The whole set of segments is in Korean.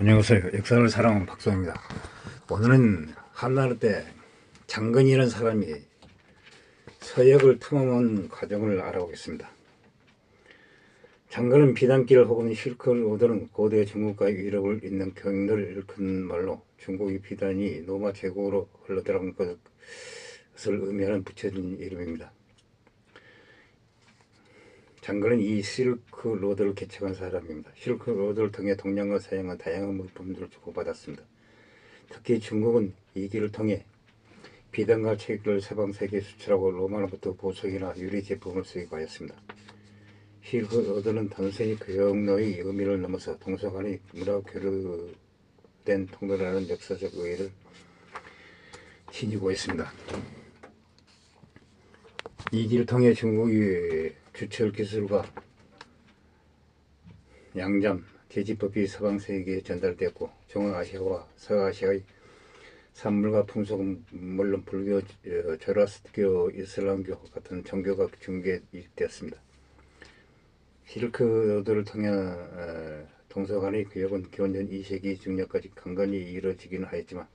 안녕하세요. 역사를 사랑하는 박소입니다. 오늘은 한나라 때 장건이라는 사람이 서역을 탐험한 과정을 알아보겠습니다. 장건은 비단길 혹은 실크를 오르는 고대 중국과의 위력을 잇는 경로를 일컫는 말로 중국의 비단이 로마 제국으로 흘러들어간 것을 의미하는 붙여진 이름입니다. 장건은 이 실크 로드를 개척한 사람입니다. 실크 로드를 통해 동양과 서양은 다양한 물품들을 주고받았습니다. 특히 중국은 이 길을 통해 비단과 책을 서방세계에 수출하고 로마로부터 보석이나 유리 제품을 수입하였습니다. 실크 로드는 단순히 경로의 의미를 넘어서 동서 간의 문화 교류된 통로라는 역사적 의의를 지니고 있습니다. 이 길을 통해 중국의 주철 기술과 양잠, 제지법이 서방세계에 전달되었고 중앙아시아와 서아시아의 산물과 풍속은 물론 불교, 조라스트교, 이슬람교 같은 종교가 중개에 이입되었습니다. 실크 로드를 통해 동서간의 교역은 기원전 2세기 중년까지 강건히 이루어지기는 하였지만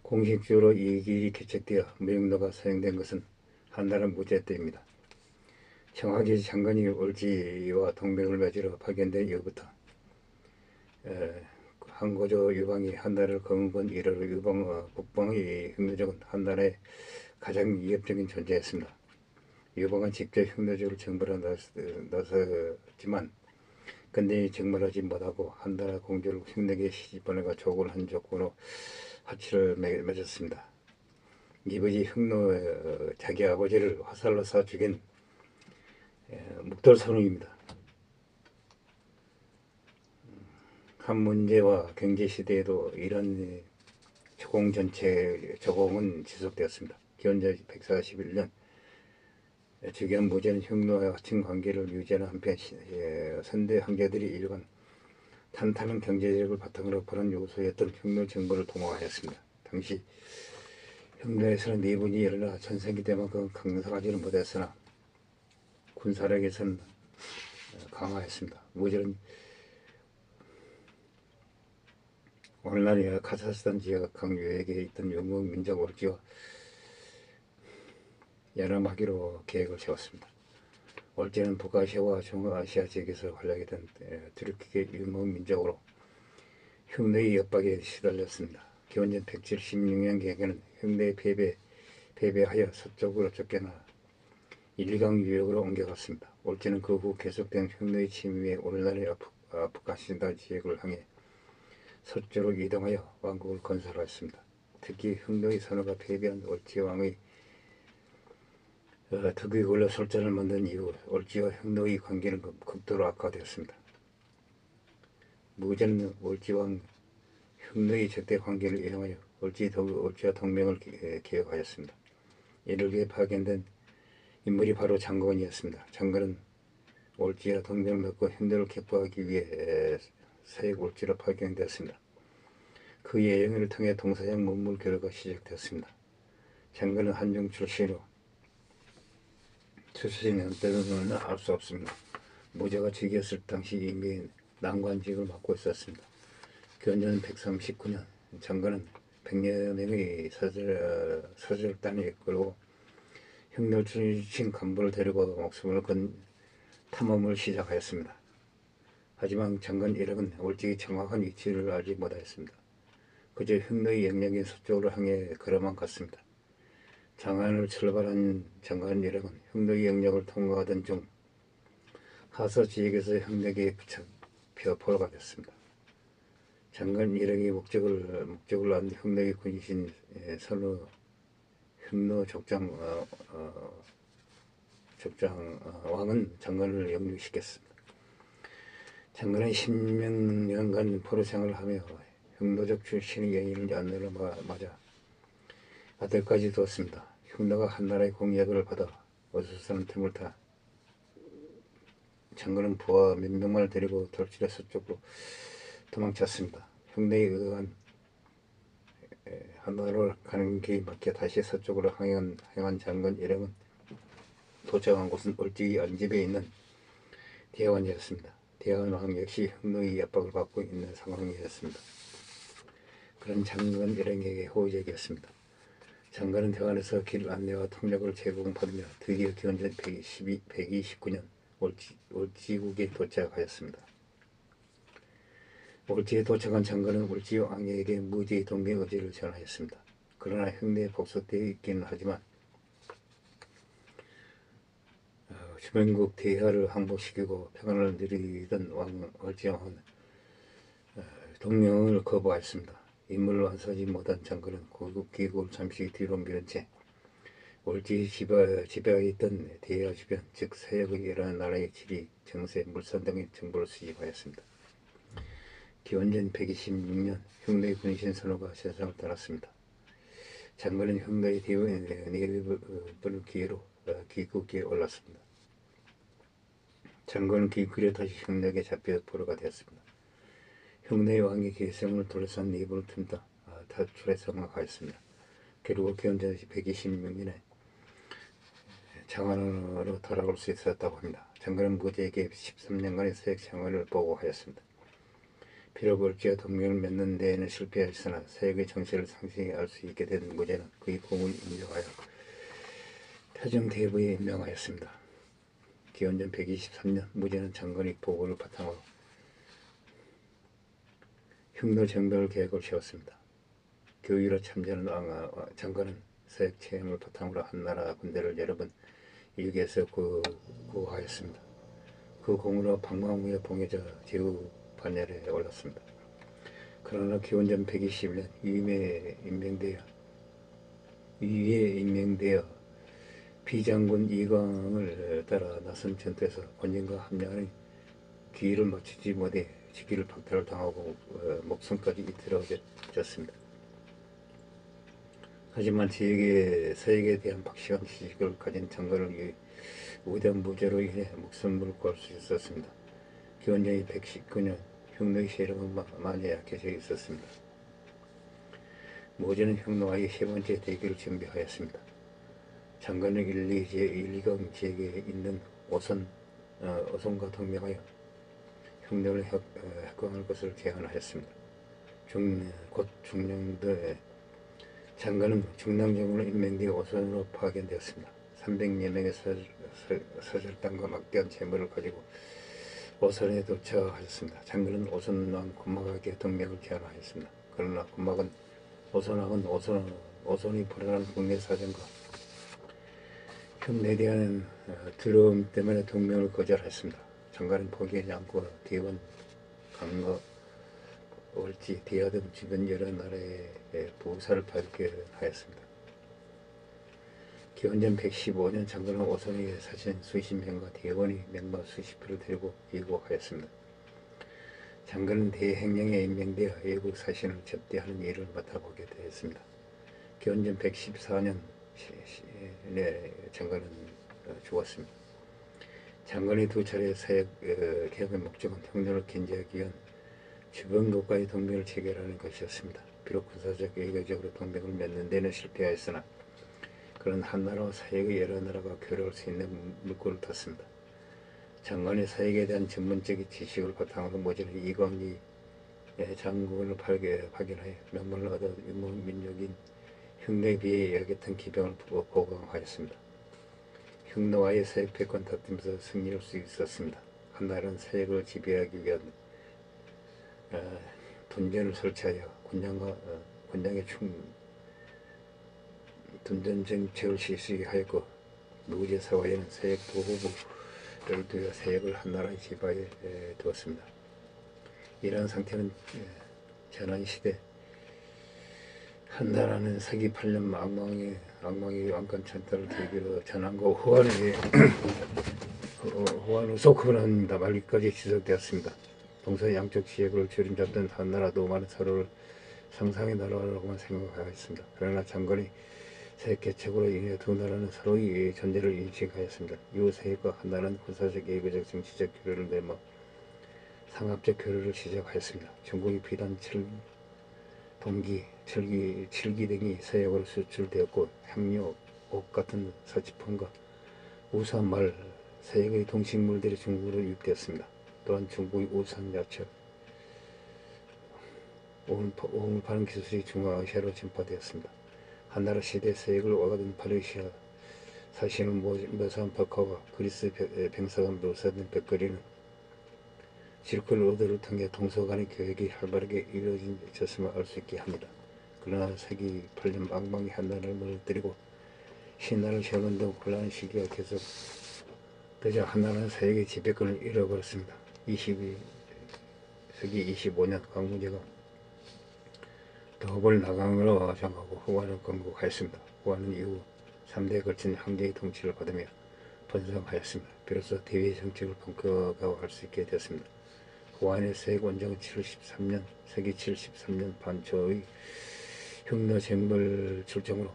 공식적으로 이 길이 개척되어 무역로가 사용된 것은 한나라 무제 때입니다. 청하기 장건이 올지와 동맹을 맺으러 파견된 이후부터 항고조 유방이 한나라를 거문건 이래로 북방의 흉노족은 한나라의 가장 위협적인 존재였습니다. 유방은 직접 흉노족을 정벌에 나섰지만 근데 정벌하지 못하고 한나라 공주를 흉내게 시집보내가 조국을 한 조건으로 합치를 맺었습니다. 이것이 흉노 자기 아버지를 화살로 쏴 죽인 묵돌선웅입니다. 한 문제와 경제시대에도 이런 조공은 지속되었습니다. 기원전 141년 즉위한 무제는 흉노와 같은 관계를 유지하는 한편 선대 황제들이 일간 탄탄한 경제력을 바탕으로 그런 요소였던 흉노 정부를 도모하였습니다. 당시 흉노에서는 내분이 일어나 전성기 때만큼 강성하지는 못했으나 군사력에서는 강화했습니다. 무제는 오늘날 카자흐스탄 지역 강유역에 있던 영국 민족 올지와 연합하기로 계획을 세웠습니다. 올지는 북아시아와 중앙아시아 지역에서 활약했던 트르키의 유목 민족으로 흉노의 협박에 시달렸습니다. 기원전 176년경에는 흉노에 패배하여 서쪽으로 쫓겨나 일강 유역으로 옮겨갔습니다. 올지는 그 후 계속된 흉노의 침입에 오늘날의 아프가니스탄 지역을 향해 서쪽으로 이동하여 왕국을 건설하였습니다. 특히 흉노의 선호가 패배한 올지 왕의 득의 걸려 설전을 만든 이후 올지와 흉노의 관계는 극도로 악화되었습니다. 무제는 올지왕 흉노의 적대 관계를 이용하여 올지와 동맹을 개혁하였습니다. 이를 위해 파견된 인물이 바로 장건이었습니다. 장건은 올지와 동맹을 맺고 흉노를 격파하기 위해 서역 올지로 파견되었습니다. 그의 영향을 통해 동서양 문물 교류가 시작되었습니다. 장건은 한중 출신으로 출신의 때는 알 수 없습니다. 무제가 즉위했을 당시 이미 난관직을 맡고 있었습니다. 기원전 139년 장건은 100여 명의 서절단을 이끌고 흉노 출신 간부를 데리고 목숨을 건 탐험을 시작하였습니다. 하지만 장건 이력은 올지의 정확한 위치를 알지 못하였습니다. 그저 흉노의 영역인 서쪽으로 향해 걸어만 갔습니다. 장안을 출발한 장건 이력은 흉노의 영역을 통과하던 중 하서 지역에서 흉노에게 붙잡혀 포로가 됐습니다. 장건 이력의 목적을 안 흉노의 군신 선우 흉노 족장 왕은 장건을 영육시켰습니다. 장건은 10년간 포로 생활을 하며 흉노족 출신의 여인을 안내를 맞아 아들까지 두었습니다. 흉노가 한나라의 공약을 받아 어수선한 틈을 타 장건은 부하 몇 명만을 데리고 돌출해 서쪽으로 도망쳤습니다. 흉노에 의한 한나라로 가는 길이 막혀 다시 서쪽으로 향한 장건 일행은 도착한 곳은 올지의 안집에 있는 대원이었습니다. 대한왕 역시 흉노의 압박을 받고 있는 상황이었습니다. 그런 장군 일행에게 호의적이었습니다. 장관은 대관에서 길 안내와 통역을 제공받으며 드디어 기원전 129년 올지국에 도착하였습니다. 올지에 도착한 장관은 올지왕에게 무지의 동맹 의지를 전하였습니다. 그러나 흉내에 복속되어 있기는 하지만 주변국 대하를 항복시키고 평안을 누리던 올지왕은 동맹을 거부하였습니다. 임무를 완수하지 못한 장군은 귀국을 잠시 뒤로 미룬 채 올지 지배하에 있던 대하 주변, 즉 서역의 여러 나라의 지리, 정세, 물산 등의 정보를 수집하였습니다. 기원전 126년 흉노의 분신 선호가 세상을 떠났습니다. 장군은 흉노의 내입을 기회로 귀국에 올랐습니다. 장군은 귀국에 다시 흉노에게 잡혀 포로가 되었습니다. 흉노의 왕의 계성을 둘러싼 내입을 틈타 탈출에 성공하였습니다. 결국 기원전 126년에 장안으로 돌아올 수 있었다고 합니다. 장군은 무지에게 13년간의 서역 생활을 보고하였습니다. 비록 올지와 동맹을 맺는 데에는 실패하였으나 서역의 정세를 상세히 알 수 있게 된 무제는 그의 공을 인정하여 태정대부에 임명하였습니다. 기원전 123년 무제는 장군의 보고를 바탕으로 흉노 정벌 계획을 세웠습니다. 교위로 참전한 장관은 서역 체험을 바탕으로 한나라 군대를 여러 번 일기에서 구하였습니다. 그 공으로 방광후에 봉해져 제후 반열에 올랐습니다. 그러나 기원전 121년 위에 임명되어 비장군 이광을 따라 나선 전투에서 권진과 함량의 기회를 맞추지 못해 직위를 박탈을 당하고 목숨까지 이틀어졌습니다. 하지만 서역에 대한 확실한 지식을 가진 장관을 위대한 무죄로 인해 목숨을 구할 수 있었습니다. 기원전 119년 흉노의 세력은 많이 약해져 있었습니다. 무제는 흉노와의 세 번째 대결을 준비하였습니다. 장관은 1,2강 지역에 있는 어선과 동맹하여 흉노를 핵광할 것을 제안하였습니다. 곧 중량대 장관은 중랑정으로 임명되어 어선으로 파견되었습니다. 300여 명의 사절단과 막대한 재물을 가지고 어선에 도착하였습니다. 장군은 어선왕 군막에게 동맹을 제안하였습니다. 그러나 어선왕은 어선이 불안한 국내 사정과 흉내에 대한 두려움 때문에 동맹을 거절했습니다. 장관은 포기하지 않고 대원, 강거, 올지, 대하 등 주변 여러 나라에 보사를 발견하였습니다. 기원전 115년 장군은 어선에 사신 수십 명과 대원이 명마 수십 표를 데리고 귀국하였습니다. 장군은 대행령에 임명되어 외국 사신을 접대하는 일을 맡아보게 되었습니다. 기원전 114년 장군은 죽었습니다. 장군의 두 차례 사역 개혁의 목적은 흉노를 견제하기 위한 주변 국가의 동맹을 체결하는 것이었습니다. 비록 군사적 외교적으로 동맹을 맺는 데는 실패하였으나 그런 한나라와 사역의 여러 나라가 교류할 수 있는 물꼬를 탔습니다. 장관의 사역에 대한 전문적인 지식을 바탕으로 모질의 이광리 장군을 파견하여 명문을 얻어 유목민족인 흉노에 비해 열겠던 기병을 보강하였습니다. 흉노와의 사역 패권 다투면서 승리할 수 있었습니다. 한나라는 사역을 지배하기 위한 둔전을 설치하여 군량의 둔전 정책을 실시하였고 무제사와에는 사역 보호부를 두어 사역을 한나라의 지배하에 두었습니다. 이러한 상태는 전환시대 한나라는 서기 8년 악망의 왕권 천탈을 계기로 전환과 호환 후속훈은 말기까지 지속되었습니다. 동서 양쪽 지역을 주름잡던 한나라도 많은 서로를 상상의 나라라고만 생각하였습니다. 그러나 장관의 새 개척으로 인해 두 나라는 서로의 존재를 인식하였습니다. 이후 세력과 한나라는 군사적, 예교적, 정치적 교류를 내모 상합적 교류를 시작하였습니다. 중국의 비단, 동기, 칠기 등이 서역으로 수출되었고 향료, 옷 같은 사치품과 우사, 말, 서역의 동식물들이 중국으로 유입되었습니다. 또한 중국의 우산 야채, 오물 파는 기술이 중앙아시아로 전파되었습니다. 한나라 시대 서역을 오가던 파르시아 사시는 모산박하와 그리스 병사가 묘사된 벽거리는 실크로드를 통해 동서 간의 교역이 활발하게 이루어졌음을 알 수 있게 합니다. 그러나 세기 8년 망망이 한나라를 무너뜨리고 신나라를 세우는 등 혼란한 시기가 계속 되자 한나라는 세계의 지배권을 잃어버렸습니다. 22세기 25년 광무제가 더블 나강으로 정하고 후관을 건국하였습니다. 후관은 이후 3대에 걸친 황제의 통치를 받으며 번성하였습니다. 비로소 대외 정책을 본격화할 수 있게 되었습니다. 후관의 세액 원정은 73년, 세기 73년 반초의 흉노쟁벌 출정으로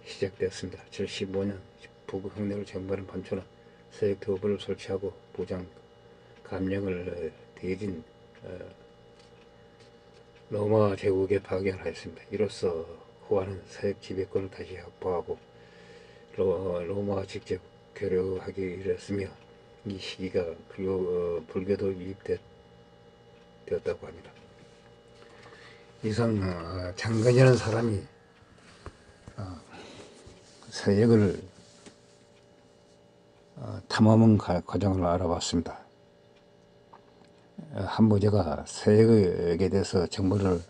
시작되었습니다. 75년 북 흉노를 쟁벌한 반초는 세액 도읍을 설치하고 부장 감령을 대진 로마 제국에 파견하였습니다. 이로써 후한은 세액 지배권을 다시 확보하고 로마와 직접 교류하기 이르렀으며 이 시기가 불교도 유입되었다고 합니다. 이상 장건이라는 사람이 서역을 탐험한 과정을 알아봤습니다. 한무제가 서역에 대해서 정보를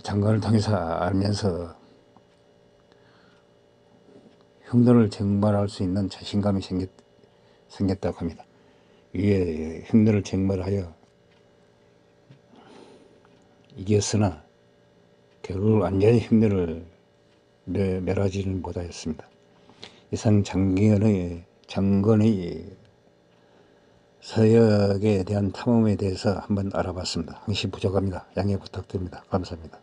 장관을 통해서 알면서 흉노를 정벌할 수 있는 자신감이 생겼다고 합니다. 이에 흉노를 정벌하여 이겼으나 결국 완전히 흉노를 멸하지는 못하였습니다. 이상 장건의 서역에 대한 탐험에 대해서 한번 알아봤습니다. 항시 부족합니다. 양해 부탁드립니다. 감사합니다.